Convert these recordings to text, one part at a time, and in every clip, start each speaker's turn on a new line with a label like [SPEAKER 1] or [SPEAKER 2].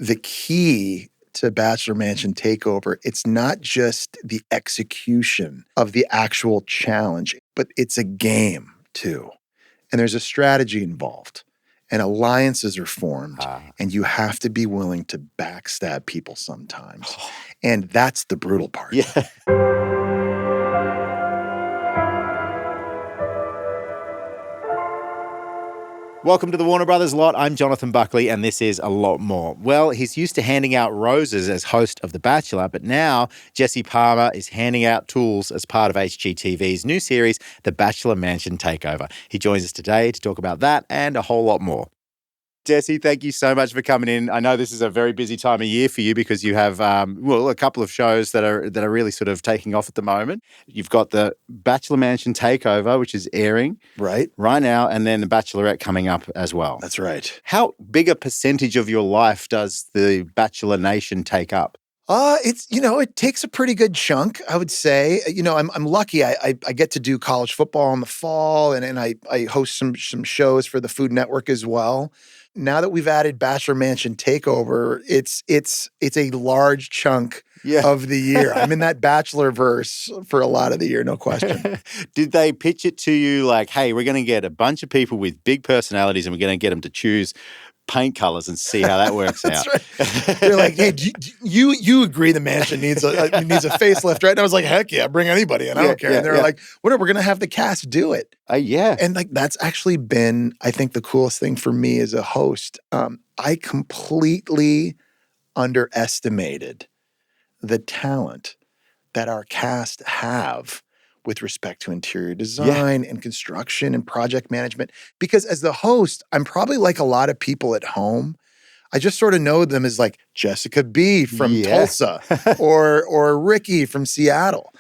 [SPEAKER 1] the key to Bachelor Mansion Takeover, it's not just the execution of the actual challenge, but it's a game too. And there's a strategy involved. And alliances are formed. And you have to be willing to backstab people sometimes. And that's the brutal part.
[SPEAKER 2] Yeah. Welcome to the Warner Brothers lot. I'm Jonathon Buckley, and this is A Lot More. Well, he's used to handing out roses as host of The Bachelor, but now Jesse Palmer is handing out tools as part of HGTV's new series, The Bachelor Mansion Takeover. He joins us today to talk about that and a whole lot more. Jesse, thank you so much for coming in. I know this is a very busy time of year for you because you have, a couple of shows that are really sort of taking off at the moment. You've got the Bachelor Mansion Takeover, which is airing right now, and then the Bachelorette coming up as well.
[SPEAKER 1] That's right.
[SPEAKER 2] How big a percentage of your life does the Bachelor Nation take up?
[SPEAKER 1] It takes a pretty good chunk, I would say. I'm lucky. I get to do college football in the fall, and I host some shows for the Food Network as well. Now that we've added Bachelor Mansion Takeover, it's a large chunk of the year. I'm in that Bachelor verse for a lot of the year, no question.
[SPEAKER 2] Did they pitch it to you like, hey, we're going to get a bunch of people with big personalities and we're going to get them to choose paint colors and see how that works out?
[SPEAKER 1] Right. They're like, hey, you agree the mansion needs a facelift, right? And I was like, heck yeah, bring anybody in. I don't care. And they're like, whatever, we're going to have the cast do it. And that's actually been, I think, the coolest thing for me as a host. I completely underestimated the talent that our cast have with respect to interior design and construction and project management. Because as the host, I'm probably like a lot of people at home. I just sort of know them as like Jessica B from Tulsa or Ricky from Seattle.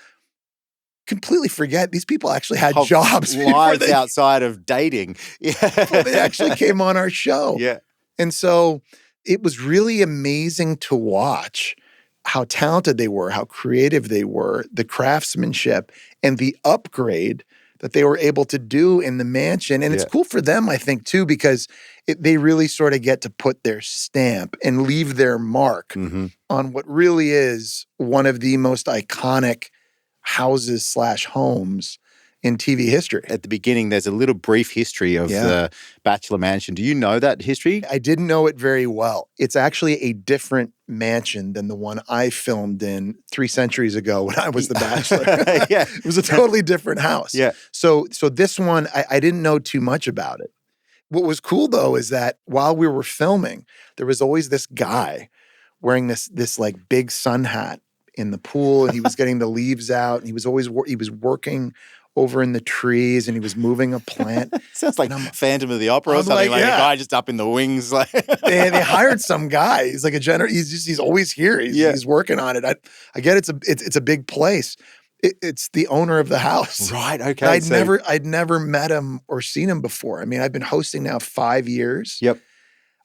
[SPEAKER 1] Completely forget these people actually had jobs.
[SPEAKER 2] Lives outside of dating.
[SPEAKER 1] Before they actually came on our show.
[SPEAKER 2] Yeah.
[SPEAKER 1] And so it was really amazing to watch how talented they were, how creative they were, the craftsmanship, and the upgrade that they were able to do in the mansion. And it's cool for them, I think, too, because they really sort of get to put their stamp and leave their mark on what really is one of the most iconic houses/homes in TV history.
[SPEAKER 2] At the beginning, there's a little brief history of the Bachelor Mansion. Do you know that history?
[SPEAKER 1] I didn't know it very well. It's actually a different mansion than the one I filmed in 3 centuries ago when I was the Bachelor. It was a totally different house. So this one, I didn't know too much about it. What was cool, though, is that while we were filming, there was always this guy wearing this like big sun hat in the pool, and he was getting the leaves out, and he was working over in the trees, and he was moving a plant.
[SPEAKER 2] Sounds like Phantom of the Opera or something, like a guy just up in the wings. Like
[SPEAKER 1] they hired some guy. He's like he's always here. He's working on it. I get it's a big place. It's the owner of the house.
[SPEAKER 2] Right, okay.
[SPEAKER 1] I'd never met him or seen him before. I mean, I've been hosting now 5 years.
[SPEAKER 2] Yep.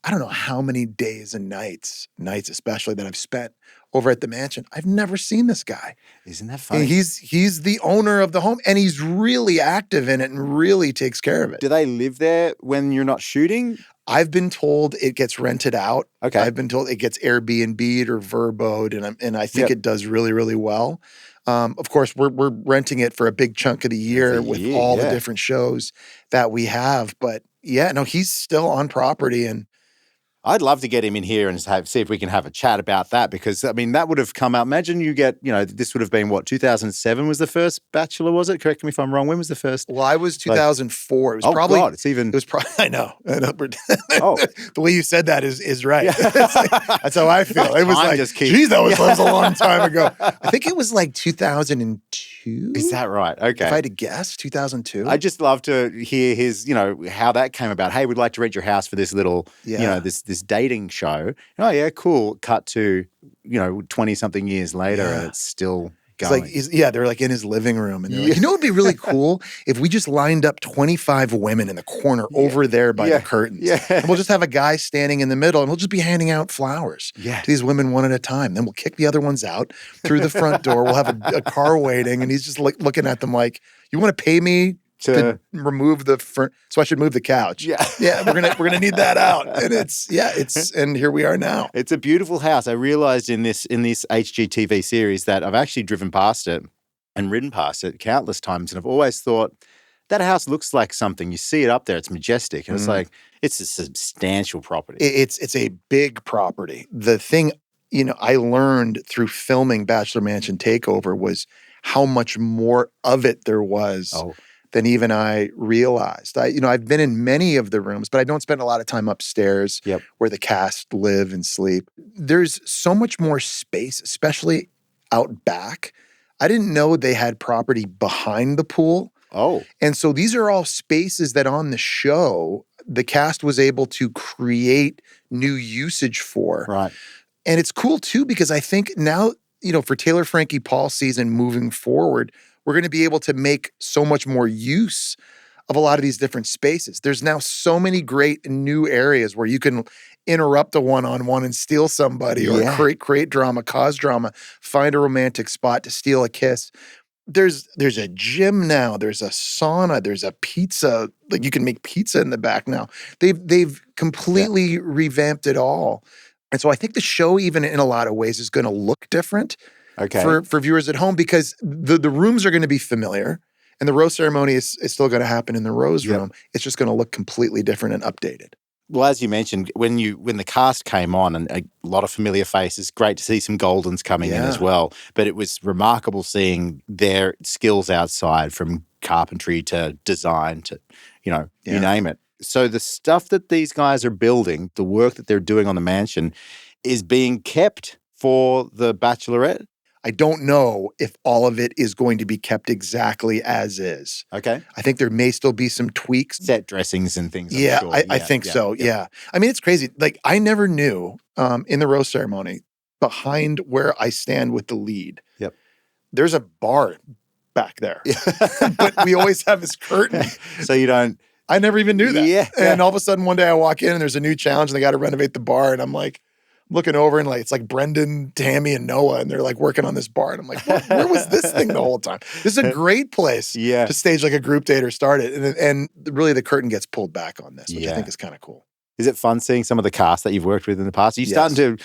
[SPEAKER 1] I don't know how many days and nights especially, that I've spent over at the mansion. I've never seen this guy.
[SPEAKER 2] Isn't that funny?
[SPEAKER 1] And he's the owner of the home, and he's really active in it and really takes care of it.
[SPEAKER 2] Do they live there when you're not shooting?
[SPEAKER 1] I've been told it gets rented out.
[SPEAKER 2] Okay.
[SPEAKER 1] I've been told it gets Airbnb'd or Verboed, and I think it does really, really well. Of course, we're renting it for a big chunk of the year with all the different shows that we have. But he's still on property, and
[SPEAKER 2] I'd love to get him in here and see if we can have a chat about that, because, I mean, that would have come out. Imagine this would have been, 2007 was the first Bachelor, was it? Correct me if I'm wrong. When was the first?
[SPEAKER 1] Well, I was 2004. It was I know. The way you said that is right. That's how I feel. It was like, geez, that was a long time ago. I think it was like 2002.
[SPEAKER 2] Is that right? Okay.
[SPEAKER 1] If I had to guess, 2002.
[SPEAKER 2] I'd just love to hear his, how that came about. Hey, we'd like to rent your house for this little, this dating show. Oh yeah, cool. Cut to 20-something years later, and it's still going.
[SPEAKER 1] It's like they're like in his living room, and they're like, it'd be really cool if we just lined up 25 women in the corner over there by the curtains. And we'll just have a guy standing in the middle, and we'll just be handing out flowers to these women one at a time. Then we'll kick the other ones out through the front door. We'll have a car waiting, and he's just like looking at them like, you want to pay me to remove the so I should move the couch.
[SPEAKER 2] Yeah.
[SPEAKER 1] Yeah, we're gonna need that out. And and here we are now.
[SPEAKER 2] It's a beautiful house. I realized in this HGTV series that I've actually driven past it and ridden past it countless times, and I've always thought that house looks like something. You see it up there, it's majestic, and it's like it's a substantial property.
[SPEAKER 1] It's a big property. The thing, I learned through filming Bachelor Mansion Takeover was how much more of it there was than even I realized. I've been in many of the rooms, but I don't spend a lot of time upstairs where the cast live and sleep. There's so much more space, especially out back. I didn't know they had property behind the pool.
[SPEAKER 2] Oh.
[SPEAKER 1] And so these are all spaces that on the show, the cast was able to create new usage for.
[SPEAKER 2] Right.
[SPEAKER 1] And it's cool too, because I think now, for Taylor Frankie Paul season moving forward, we're going to be able to make so much more use of a lot of these different spaces. There's now so many great new areas where you can interrupt a one-on-one and steal somebody or create drama, cause drama, find a romantic spot to steal a kiss. There's a gym now, there's a sauna, there's a pizza, like you can make pizza in the back now. They've completely revamped it all. And so I think the show, even in a lot of ways, is going to look different for viewers at home, because the rooms are going to be familiar, and the rose ceremony is still going to happen in the rose room. It's just going to look completely different and updated.
[SPEAKER 2] Well, as you mentioned, when the cast came on, and a lot of familiar faces, great to see some Goldens coming in as well. But it was remarkable seeing their skills outside, from carpentry to design to, you name it. So the stuff that these guys are building, the work that they're doing on the mansion, is being kept for the Bachelorette.
[SPEAKER 1] I don't know if all of it is going to be kept exactly as is.
[SPEAKER 2] Okay.
[SPEAKER 1] I think there may still be some tweaks.
[SPEAKER 2] Set dressings and things.
[SPEAKER 1] Yeah,
[SPEAKER 2] I'm sure.
[SPEAKER 1] I think so. Yeah. I mean, it's crazy. Like, I never knew in the rose ceremony, behind where I stand with the lead, there's a bar back there. But we always have this curtain.
[SPEAKER 2] So you don't...
[SPEAKER 1] I never even knew that.
[SPEAKER 2] Yeah.
[SPEAKER 1] And all of a sudden one day I walk in and there's a new challenge and they got to renovate the bar. And I'm like, looking over and it's like Brendan, Tammy, and Noah, and they're like working on this bar. And I'm like, where was this thing the whole time? This is a great place to stage like a group date or start it. And really the curtain gets pulled back on this, which I think is kind of cool.
[SPEAKER 2] Is it fun seeing some of the cast that you've worked with in the past? Are you starting to,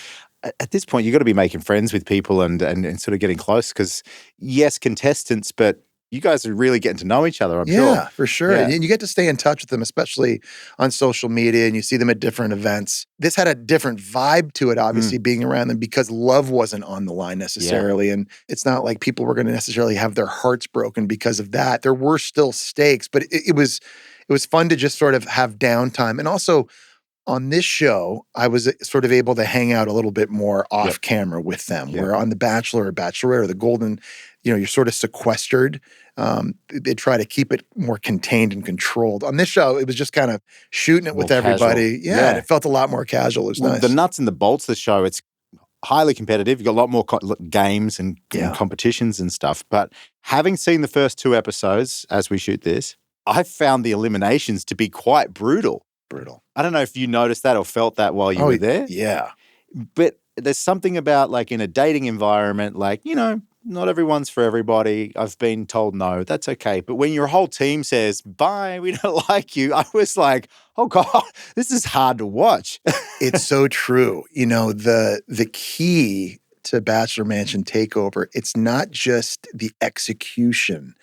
[SPEAKER 2] at this point, you've got to be making friends with people and sort of getting close, because yes, contestants, but you guys are really getting to know each other, I'm sure.
[SPEAKER 1] Yeah, for sure. Yeah. And you get to stay in touch with them, especially on social media, and you see them at different events. This had a different vibe to it, obviously, being around them, because love wasn't on the line necessarily. Yeah. And it's not like people were going to necessarily have their hearts broken because of that. There were still stakes, but it was fun to just sort of have downtime. And also, on this show, I was sort of able to hang out a little bit more off camera with them, where on The Bachelor or Bachelorette or The Golden, you're sort of sequestered. They try to keep it more contained and controlled. On this show, it was just kind of shooting it with everybody. Yeah, and it felt a lot more casual. It was nice.
[SPEAKER 2] The nuts and the bolts of the show, it's highly competitive. You've got a lot more games and competitions and stuff. But having seen the first 2 episodes as we shoot this, I found the eliminations to be quite brutal. I don't know if you noticed that or felt that while you were there.
[SPEAKER 1] Yeah.
[SPEAKER 2] But there's something about, like, in a dating environment, like, not everyone's for everybody. I've been told no, that's okay. But when your whole team says, bye, we don't like you, I was like, oh God, this is hard to watch.
[SPEAKER 1] It's so true. The key to Bachelor Mansion Takeover, it's not just the execution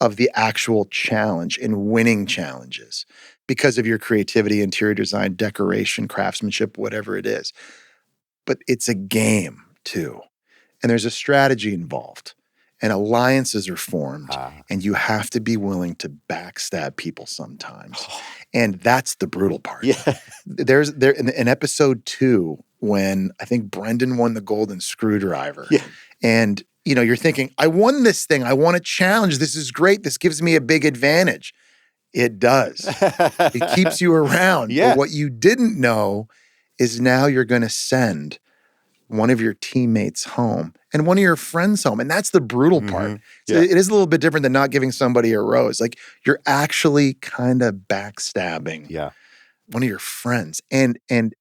[SPEAKER 1] of the actual challenge and winning challenges because of your creativity, interior design, decoration, craftsmanship, whatever it is. But it's a game too. And there's a strategy involved. And alliances are formed. And you have to be willing to backstab people sometimes. And that's the brutal part.
[SPEAKER 2] Yeah.
[SPEAKER 1] There's in episode 2, when I think Brendan won the golden screwdriver.
[SPEAKER 2] Yeah.
[SPEAKER 1] And you're thinking, I won this thing. I won a challenge. This is great. This gives me a big advantage. It does. It keeps you around.
[SPEAKER 2] Yeah.
[SPEAKER 1] But what you didn't know is now you're going to send one of your teammates home and one of your friends home. And that's the brutal part. So it is a little bit different than not giving somebody a rose. Like, you're actually kind of backstabbing one of your friends and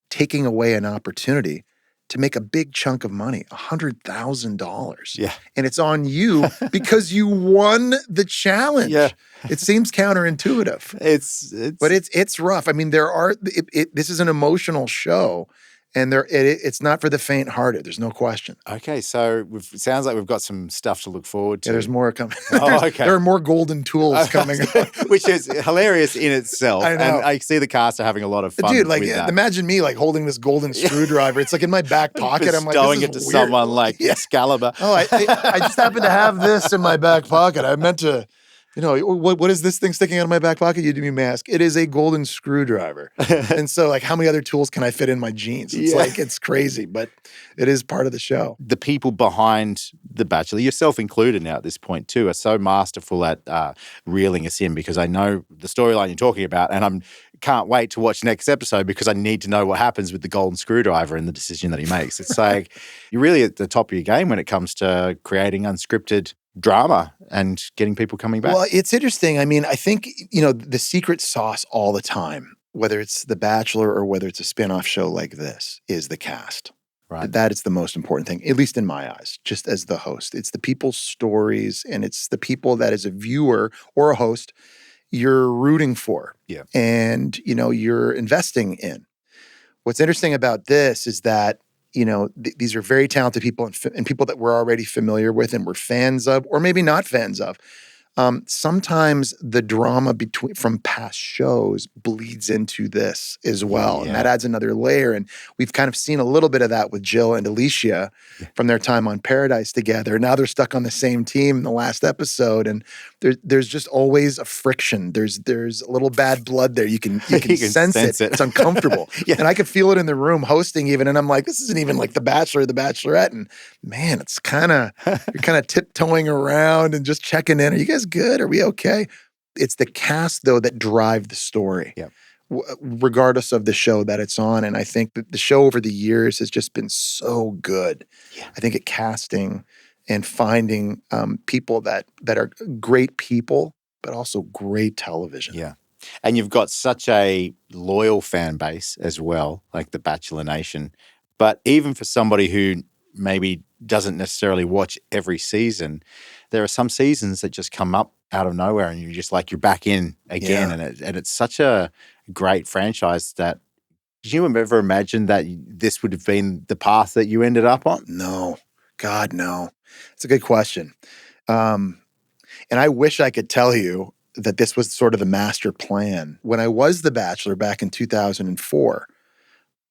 [SPEAKER 1] taking away an opportunity to make a big chunk of money, $100,000.
[SPEAKER 2] Yeah.
[SPEAKER 1] And it's on you because you won the challenge.
[SPEAKER 2] Yeah.
[SPEAKER 1] It seems counterintuitive. But it's rough. I mean, this is an emotional show. And it's not for the faint-hearted. There's no question.
[SPEAKER 2] Okay, so it sounds like we've got some stuff to look forward to.
[SPEAKER 1] Yeah, there's more coming.
[SPEAKER 2] Oh, okay.
[SPEAKER 1] There are more golden tools coming up.
[SPEAKER 2] Which is hilarious in itself.
[SPEAKER 1] I know.
[SPEAKER 2] And I see the cast are having a lot of fun
[SPEAKER 1] Dude, like,
[SPEAKER 2] with that.
[SPEAKER 1] imagine me, like, holding this golden screwdriver. It's, like, in my back pocket. I'm like,
[SPEAKER 2] bestowing
[SPEAKER 1] this
[SPEAKER 2] it
[SPEAKER 1] is
[SPEAKER 2] to
[SPEAKER 1] weird.
[SPEAKER 2] someone like Excalibur.
[SPEAKER 1] Oh, I just happen to have this in my back pocket. I meant to... what is this thing sticking out of my back pocket? You do me mask. It is a golden screwdriver. And so, like, how many other tools can I fit in my jeans? It's like, it's crazy, but it is part of the show.
[SPEAKER 2] The people behind The Bachelor, yourself included now at this point too, are so masterful at reeling us in, because I know the storyline you're talking about, and I can't wait to watch next episode because I need to know what happens with the golden screwdriver and the decision that he makes. It's like you're really at the top of your game when it comes to creating unscripted drama and getting people coming back.
[SPEAKER 1] Well, it's interesting. I mean, I think, the secret sauce all the time, whether it's The Bachelor or whether it's a spin-off show like this, is the cast.
[SPEAKER 2] Right.
[SPEAKER 1] That is the most important thing, at least in my eyes, just as the host. It's the people's stories, and it's the people that as a viewer or a host, you're rooting for.
[SPEAKER 2] Yeah.
[SPEAKER 1] And, you're investing in. What's interesting about this is that these are very talented people and people that we're already familiar with and we're fans of, or maybe not fans of. Sometimes the drama from past shows bleeds into this as well.
[SPEAKER 2] Yeah.
[SPEAKER 1] And that adds another layer. And we've kind of seen a little bit of that with Jill and Alicia from their time on Paradise together. Now they're stuck on the same team in the last episode. And there's just always a friction. There's a little bad blood there. You can sense it. It's uncomfortable.
[SPEAKER 2] Yeah.
[SPEAKER 1] And I could feel it in the room hosting even. And I'm like, this isn't even like The Bachelor or The Bachelorette. And man, it's you're kind of tiptoeing around and just checking in. Are you guys good? Are we okay? It's the cast, though, that drive the story, regardless of the show that it's on. And I think that the show over the years has just been so good. Yeah. I think at casting and finding people that are great people, but also great television.
[SPEAKER 2] Yeah. And you've got such a loyal fan base as well, like the Bachelor Nation. But even for somebody who maybe doesn't necessarily watch every season, there are some seasons that just come up out of nowhere and you're back in again. Yeah. And it's such a great franchise that, did you ever imagine that this would have been the path that you ended up on?
[SPEAKER 1] No. God, no. It's a good question. And I wish I could tell you that this was sort of the master plan when I was The Bachelor back in 2004,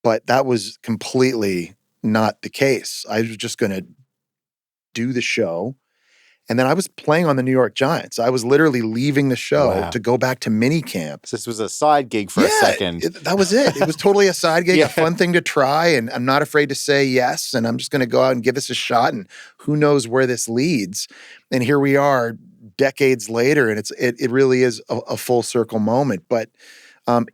[SPEAKER 1] but that was completely not the case. I was just going to do the show. And then I was playing on the New York Giants. I was literally leaving the show to go back to mini camp.
[SPEAKER 2] So this was a side gig for a second.
[SPEAKER 1] That was it. It was totally a side gig, a fun thing to try. And I'm not afraid to say yes. And I'm just going to go out and give this a shot. And who knows where this leads. And here we are decades later. And it really is a full circle moment. But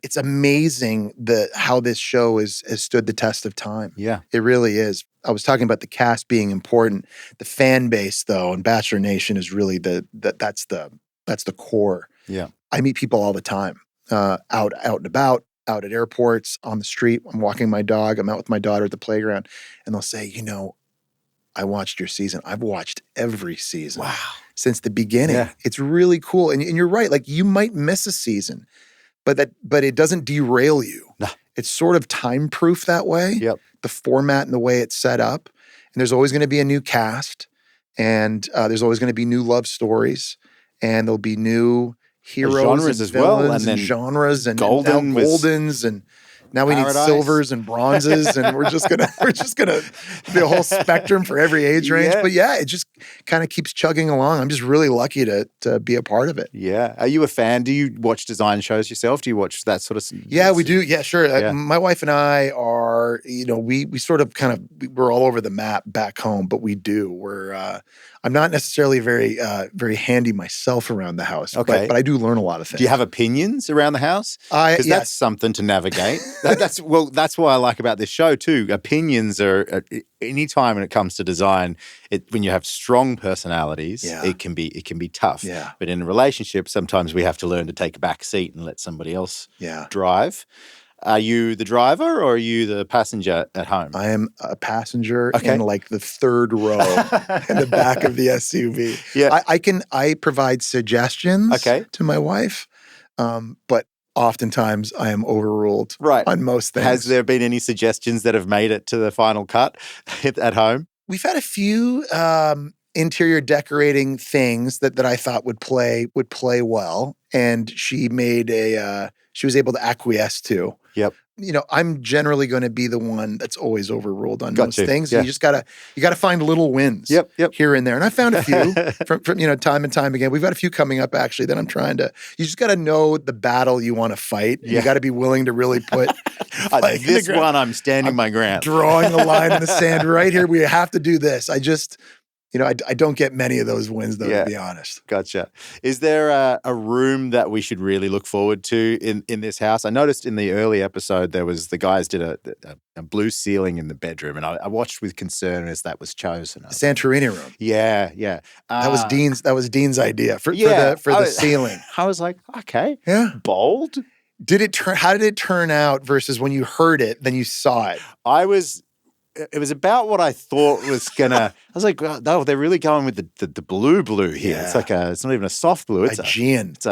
[SPEAKER 1] it's amazing how this show has stood the test of time.
[SPEAKER 2] Yeah.
[SPEAKER 1] It really is. I was talking about the cast being important. The fan base, though, and Bachelor Nation is really that's the core.
[SPEAKER 2] Yeah.
[SPEAKER 1] I meet people all the time, out and about, out at airports, on the street. I'm walking my dog. I'm out with my daughter at the playground. And they'll say, I watched your season. I've watched every season.
[SPEAKER 2] Wow.
[SPEAKER 1] Since the beginning.
[SPEAKER 2] Yeah.
[SPEAKER 1] It's really cool. And you're right. Like, you might miss a season, but it doesn't derail you.
[SPEAKER 2] No.
[SPEAKER 1] It's sort of time-proof that way.
[SPEAKER 2] Yep.
[SPEAKER 1] The format and the way it's set up. And there's always going to be a new cast. And there's always going to be new love stories. And there'll be new heroes
[SPEAKER 2] genres
[SPEAKER 1] and
[SPEAKER 2] as well.
[SPEAKER 1] villains and genres and now Goldens and now we need silvers and bronzes, and we're just gonna be a whole spectrum for every age range.
[SPEAKER 2] Yeah.
[SPEAKER 1] But yeah, it just kind of keeps chugging along. I'm just really lucky to be a part of it.
[SPEAKER 2] Yeah. Are you a fan? Do you watch design shows yourself? Do you watch that sort of?
[SPEAKER 1] Yeah, we do. Yeah, sure.
[SPEAKER 2] Yeah.
[SPEAKER 1] My wife and I are, we sort of we're all over the map back home, but we do. I'm not necessarily very handy myself around the house,
[SPEAKER 2] okay.
[SPEAKER 1] but I do learn a lot of things.
[SPEAKER 2] Do you have opinions around the house? Because that's something to navigate. That's what I like about this show too. Opinions are anytime when it comes to design. When you have strong personalities, it can be tough.
[SPEAKER 1] Yeah.
[SPEAKER 2] But in a relationship, sometimes we have to learn to take a back seat and let somebody else drive. Are you the driver or are you the passenger at home?
[SPEAKER 1] I am a passenger in like the third row in the back of the SUV.
[SPEAKER 2] Yeah.
[SPEAKER 1] I provide suggestions to my wife, but oftentimes I am overruled on most things.
[SPEAKER 2] Has there been any suggestions that have made it to the final cut at home?
[SPEAKER 1] We've had a few interior decorating things that I thought would play well, and she was able to acquiesce to.
[SPEAKER 2] Yep.
[SPEAKER 1] I'm generally going to be the one that's always overruled on most things. Yeah. You just gotta find little wins here and there. And I found a few from time and time again. We've got a few coming up actually that I'm trying to. You just got to know the battle you want to fight. Yeah. You got to be willing to really put
[SPEAKER 2] this one. I'm standing my ground,
[SPEAKER 1] drawing the line in the sand right here. We have to do this. I just. I don't get many of those wins, though, to be honest.
[SPEAKER 2] Gotcha. Is there a room that we should really look forward to in this house? I noticed in the early episode the guys did a blue ceiling in the bedroom, and I watched with concern as that was chosen.
[SPEAKER 1] The Santorini room.
[SPEAKER 2] Yeah.
[SPEAKER 1] That was Dean's idea for the ceiling.
[SPEAKER 2] I was like, okay, bold.
[SPEAKER 1] How did it turn out versus when you heard it, then you saw it?
[SPEAKER 2] It was about what I thought was gonna. I was like, oh, they're really going with the blue here. Yeah. It's not even a soft blue. It's
[SPEAKER 1] Aegean. It's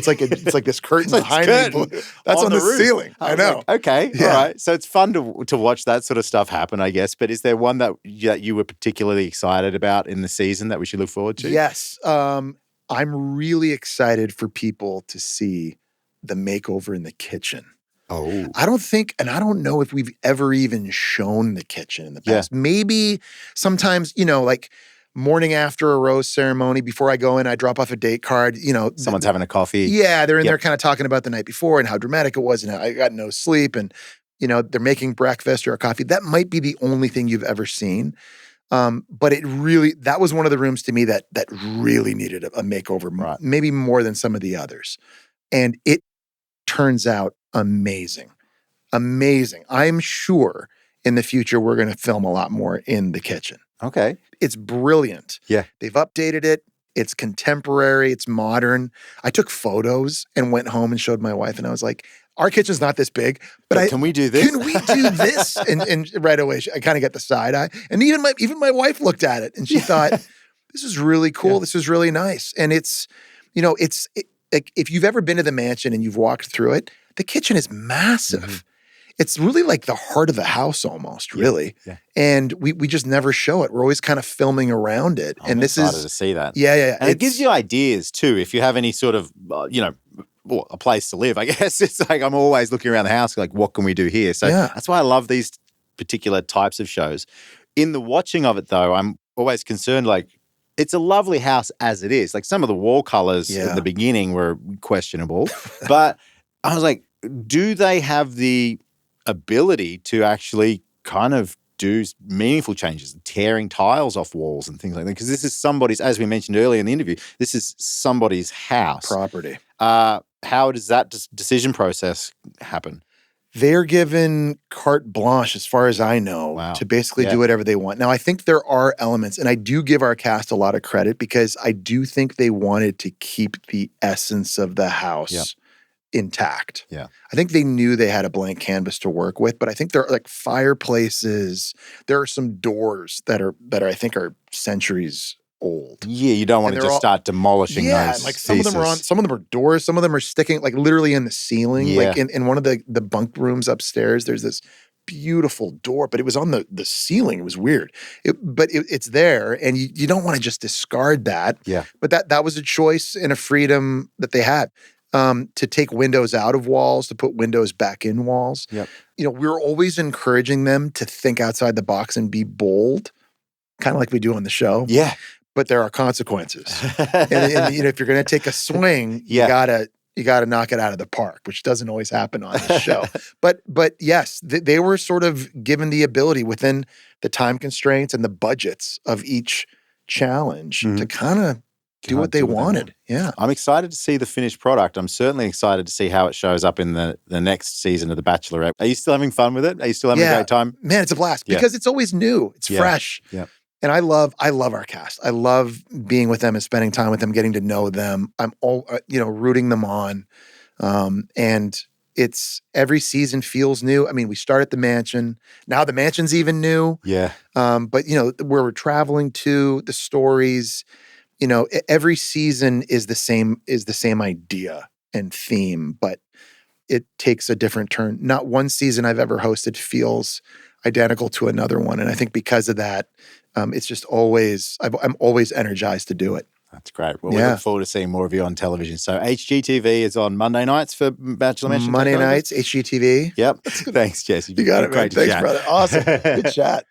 [SPEAKER 1] like this curtain behind me. Blue. That's on the ceiling. I know.
[SPEAKER 2] Like, okay, all right. So it's fun to watch that sort of stuff happen, I guess. But is there one that you were particularly excited about in the season that we should look forward to?
[SPEAKER 1] Yes, I'm really excited for people to see the makeover in the kitchen.
[SPEAKER 2] Oh.
[SPEAKER 1] I don't know if we've ever even shown the kitchen in the past. Yeah. Maybe sometimes, like morning after a rose ceremony, before I go in, I drop off a date card,
[SPEAKER 2] Someone's having a coffee.
[SPEAKER 1] Yeah, they're in there kind of talking about the night before and how dramatic it was and how I got no sleep and, they're making breakfast or a coffee. That might be the only thing you've ever seen. But that was one of the rooms to me that really needed a makeover, maybe more than some of the others. And it turns out amazing. I'm sure in the future we're going to film a lot more in the kitchen.
[SPEAKER 2] Okay.
[SPEAKER 1] It's brilliant.
[SPEAKER 2] Yeah.
[SPEAKER 1] They've updated it. It's contemporary. It's modern. I took photos and went home and showed my wife and I was like, our kitchen's not this big, but
[SPEAKER 2] can we do this?
[SPEAKER 1] Can we do this? and right away, I kind of got the side eye. And even my wife looked at it and she thought, this is really cool. Yeah. This is really nice. And it's, if you've ever been to the mansion and you've walked through it, the kitchen is massive. Mm-hmm. It's really like the heart of the house almost, really.
[SPEAKER 2] Yeah.
[SPEAKER 1] And we just never show it. We're always kind of filming around it.
[SPEAKER 2] I'm excited to see that.
[SPEAKER 1] Yeah.
[SPEAKER 2] And it gives you ideas too. If you have any sort of, a place to live, I guess. It's like I'm always looking around the house like, what can we do here? So that's why I love these particular types of shows. In the watching of it though, I'm always concerned like, it's a lovely house as it is. Like some of the wall colors in the beginning were questionable, but I was like, do they have the ability to actually kind of do meaningful changes, tearing tiles off walls and things like that? Because this is somebody's, as we mentioned earlier in the interview, this is somebody's house.
[SPEAKER 1] Property.
[SPEAKER 2] How does that decision process happen?
[SPEAKER 1] They're given carte blanche, as far as I know, to basically do whatever they want. Now, I think there are elements, and I do give our cast a lot of credit because I do think they wanted to keep the essence of the house intact.
[SPEAKER 2] Yeah.
[SPEAKER 1] I think they knew they had a blank canvas to work with, but I think there are like fireplaces. There are some doors that I think are centuries old.
[SPEAKER 2] Yeah, you don't want to just start demolishing those.
[SPEAKER 1] Like some of them are doors, some of them are sticking like literally in the ceiling. Yeah. Like in one of the bunk rooms upstairs, there's this beautiful door, but it was on the ceiling. It was weird. It's there, and you don't want to just discard that.
[SPEAKER 2] Yeah.
[SPEAKER 1] But that was a choice and a freedom that they had. To take windows out of walls, to put windows back in walls.
[SPEAKER 2] Yep.
[SPEAKER 1] We're always encouraging them to think outside the box and be bold, kind of like we do on the show.
[SPEAKER 2] Yeah.
[SPEAKER 1] But there are consequences. and if you're going to take a swing, you gotta knock it out of the park, which doesn't always happen on this show. But yes, they were sort of given the ability within the time constraints and the budgets of each challenge to kind of do what they wanted. Yeah.
[SPEAKER 2] I'm excited to see the finished product. I'm certainly excited to see how it shows up in the next season of The Bachelorette. Are you still having fun with it? Are you still having a great time?
[SPEAKER 1] Man, it's a blast because it's always new. It's fresh.
[SPEAKER 2] Yeah.
[SPEAKER 1] And I love our cast. I love being with them and spending time with them, getting to know them. I'm all, rooting them on. And it's every season feels new. I mean, we start at the mansion. Now the mansion's even new.
[SPEAKER 2] Yeah.
[SPEAKER 1] But where we're traveling to, the stories, every season is the same idea and theme, but it takes a different turn. Not one season I've ever hosted feels identical to another one. And I think because of that, it's just always, I'm always energized to do it.
[SPEAKER 2] That's great. Well, we look forward to seeing more of you on television. So HGTV is on Monday nights for Bachelor Mansion Takeover?
[SPEAKER 1] Monday nights, HGTV.
[SPEAKER 2] Yep. Thanks, Jesse.
[SPEAKER 1] You got it, man. Thanks, brother. Awesome. Good chat.